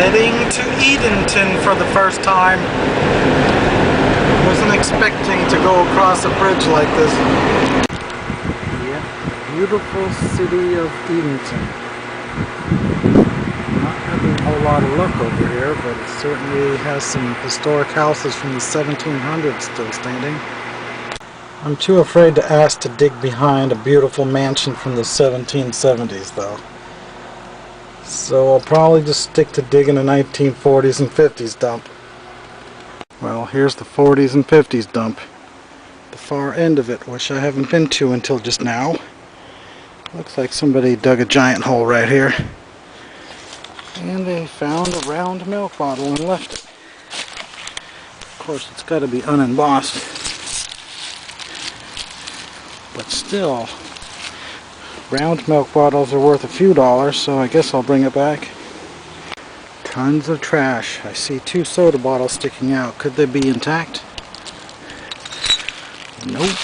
Heading to Edenton for the first time. Wasn't expecting to go across a bridge like this. Yeah, beautiful city of Edenton. Not having a whole lot of luck over here, but it certainly has some historic houses from the 1700s still standing. I'm too afraid to ask to dig behind a beautiful mansion from the 1770s though. So I'll probably just stick to digging a 1940s and 50s dump. Well, here's the 40s and 50s dump. The far end of it, which I haven't been to until just now. Looks like somebody dug a giant hole right here. And they found a round milk bottle and left it. Of course, it's got to be unembossed. But still, round milk bottles are worth a few dollars, so I guess I'll bring it back. Tons of trash. I see 2 soda bottles sticking out. Could they be intact? Nope.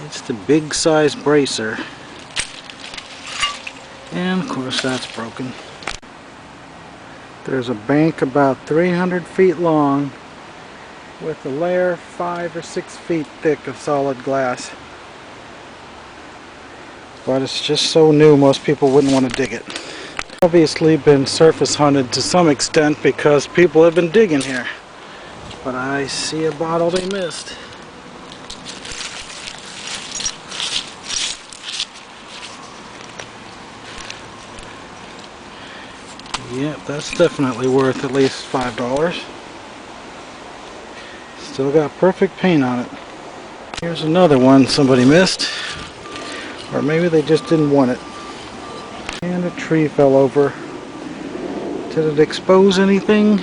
It's the big size bracer. And of course that's broken. There's a bank about 300 feet long with a layer 5 or 6 feet thick of solid glass. But it's just so new most people wouldn't want to dig it. Obviously been surface hunted to some extent because people have been digging here. But I see a bottle they missed. Yep, that's definitely worth at least $5. Still got perfect paint on it. Here's another one somebody missed. Or maybe they just didn't want it. And a tree fell over. Did it expose anything?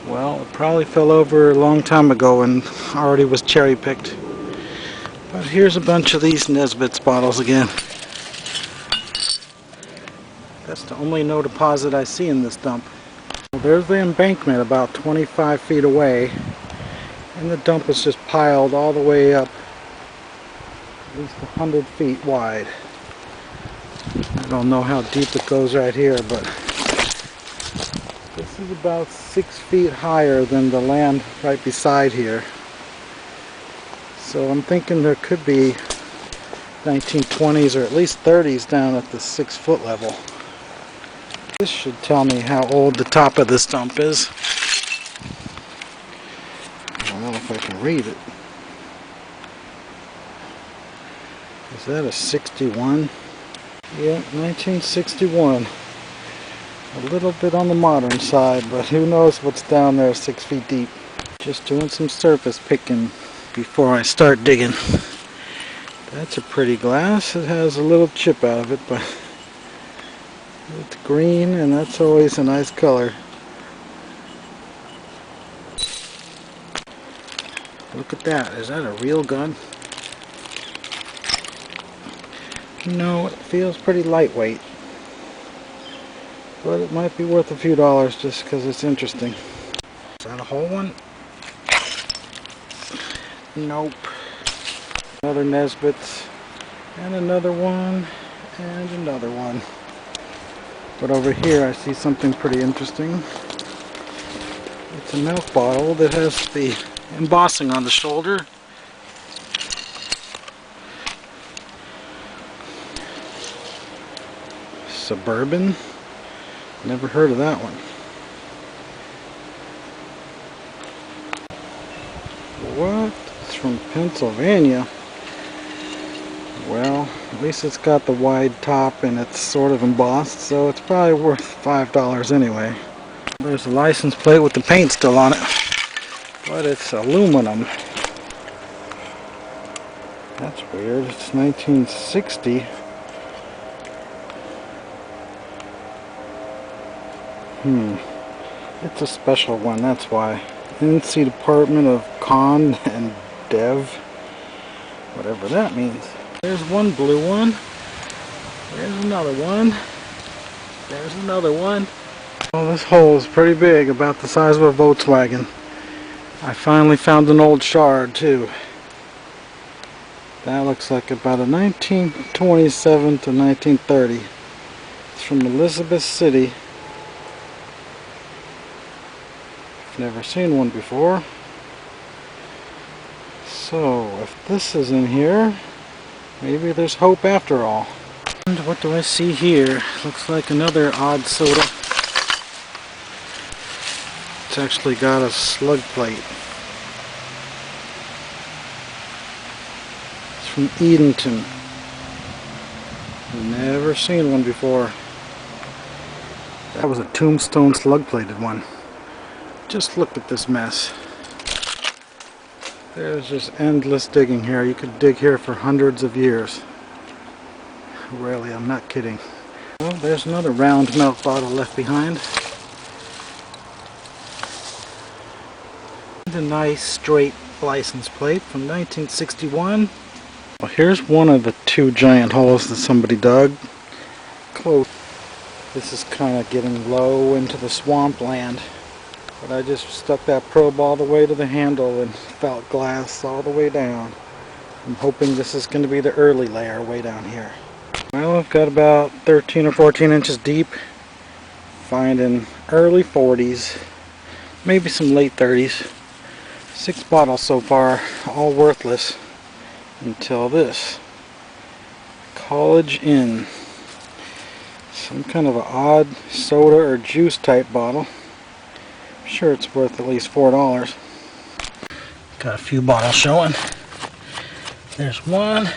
Well, it probably fell over a long time ago and already was cherry picked. But here's a bunch of these Nesbitt's bottles again. That's the only no deposit I see in this dump. Well, there's the embankment about 25 feet away. And the dump is just piled all the way up. At least 100 feet wide. I don't know how deep it goes right here, but this is about 6 feet higher than the land right beside here. So I'm thinking there could be 1920s or at least 30s down at the 6 foot level. This should tell me how old the top of this dump is. I don't know if I can read it. Is that a 61? Yeah, 1961. A little bit on the modern side, but who knows what's down there 6 feet deep. Just doing some surface picking before I start digging. That's a pretty glass. It has a little chip out of it, but it's green and that's always a nice color. Look at that. Is that a real gun? No, it feels pretty lightweight. But it might be worth a few dollars just because it's interesting. Is that a whole one? Nope. Another Nesbitt's. And another one. And another one. But over here I see something pretty interesting. It's a milk bottle that has the embossing on the shoulder. Suburban. Never heard of that one. What? It's from Pennsylvania. Well, at least it's got the wide top and it's sort of embossed, so it's probably worth $5 anyway. There's a license plate with the paint still on it, but it's aluminum. That's weird. It's 1960. It's a special one, that's why. NC Department of Con and Dev. Whatever that means. There's one blue one. There's another one. There's another one. Oh, this hole is pretty big, about the size of a Volkswagen. I finally found an old shard too. That looks like about a 1927 to 1930. It's from Elizabeth City. I've never seen one before. So, if this is in here, maybe there's hope after all. And what do I see here? Looks like another odd soda. It's actually got a slug plate. It's from Edenton. Never seen one before. That was a tombstone slug plated one. Just look at this mess. There's just endless digging here. You could dig here for hundreds of years. Really, I'm not kidding. Well, there's another round milk bottle left behind. A nice straight license plate from 1961. Well, here's one of the two giant holes that somebody dug. Close. This is kind of getting low into the swampland. But I just stuck that probe all the way to the handle and felt glass all the way down. I'm hoping this is going to be the early layer way down here. Well, I've got about 13 or 14 inches deep. Finding early 40s, maybe some late 30s. 6 bottles so far, all worthless until this. College Inn. Some kind of an odd soda or juice type bottle. I'm sure it's worth at least $4. Got a few bottles showing. There's one.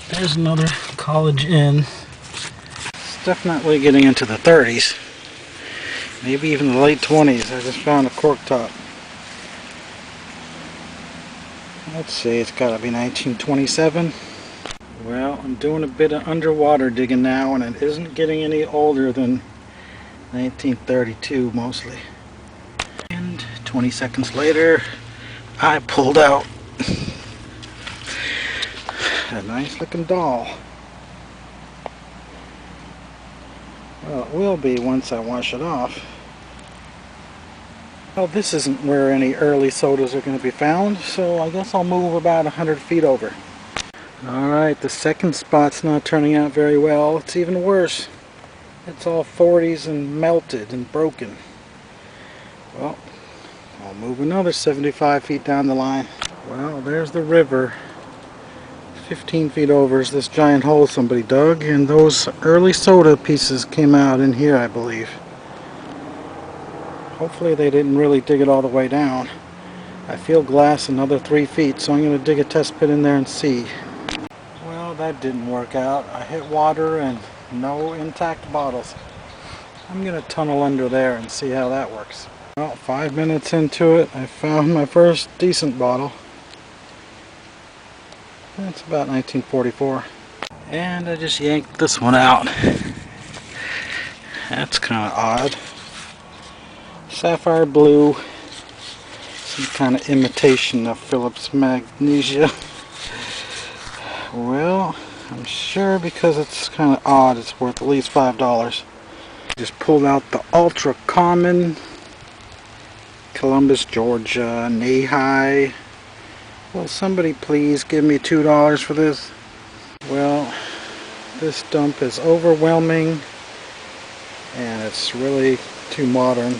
There's another College Inn. It's definitely getting into the 30s. Maybe even the late 20s. I just found a cork top. Let's see, it's got to be 1927. Well, I'm doing a bit of underwater digging now, and it isn't getting any older than 1932 mostly. And 20 seconds later, I pulled out a nice looking doll. Well, it will be once I wash it off. Well, this isn't where any early sodas are going to be found, so I guess I'll move about 100 feet over. Alright, the second spot's not turning out very well. It's even worse. It's all 40s and melted and broken. Well, I'll move another 75 feet down the line. Well, there's the river. 15 feet over is this giant hole somebody dug, and those early soda pieces came out in here, I believe. Hopefully they didn't really dig it all the way down. I feel glass another 3 feet, so I'm going to dig a test pit in there and see. Well, that didn't work out. I hit water and no intact bottles. I'm going to tunnel under there and see how that works. Well, 5 minutes into it, I found my first decent bottle. That's about 1944. And I just yanked this one out. That's kind of odd. Sapphire blue. Some kind of imitation of Phillips magnesia. Well, I'm sure because it's kind of odd, it's worth at least $5. Just pulled out the ultra common Columbus, Georgia, knee-high. Will somebody please give me $2 for this? Well, this dump is overwhelming and it's really too modern.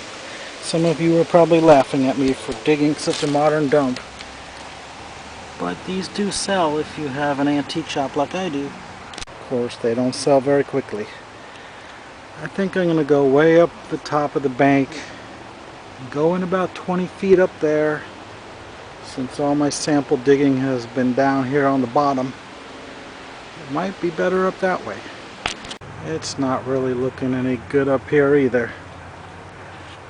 Some of you are probably laughing at me for digging such a modern dump. But these do sell if you have an antique shop like I do. Of course, they don't sell very quickly. I think I'm going to go way up the top of the bank. Go in about 20 feet up there. Since all my sample digging has been down here on the bottom, it might be better up that way. It's not really looking any good up here either.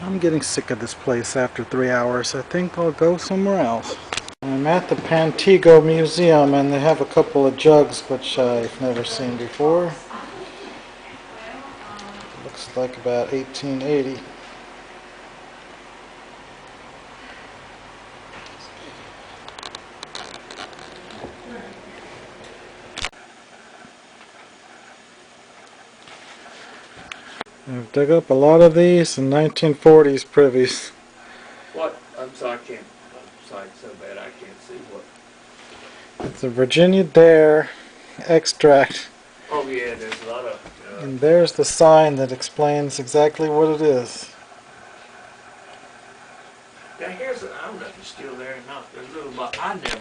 I'm getting sick of this place after 3 hours. I think I'll go somewhere else. I'm at the Pantego Museum and they have a couple of jugs which I've never seen before. Looks like about 1880. I've dug up a lot of these in 1940s privies. What? I'm sorry, I'm sorry, so bad I can't see what. It's a Virginia Dare extract. Oh yeah, there's a lot of And there's the sign that explains exactly what it is. Now here's, I don't know if it's still there or not, there's a little, I never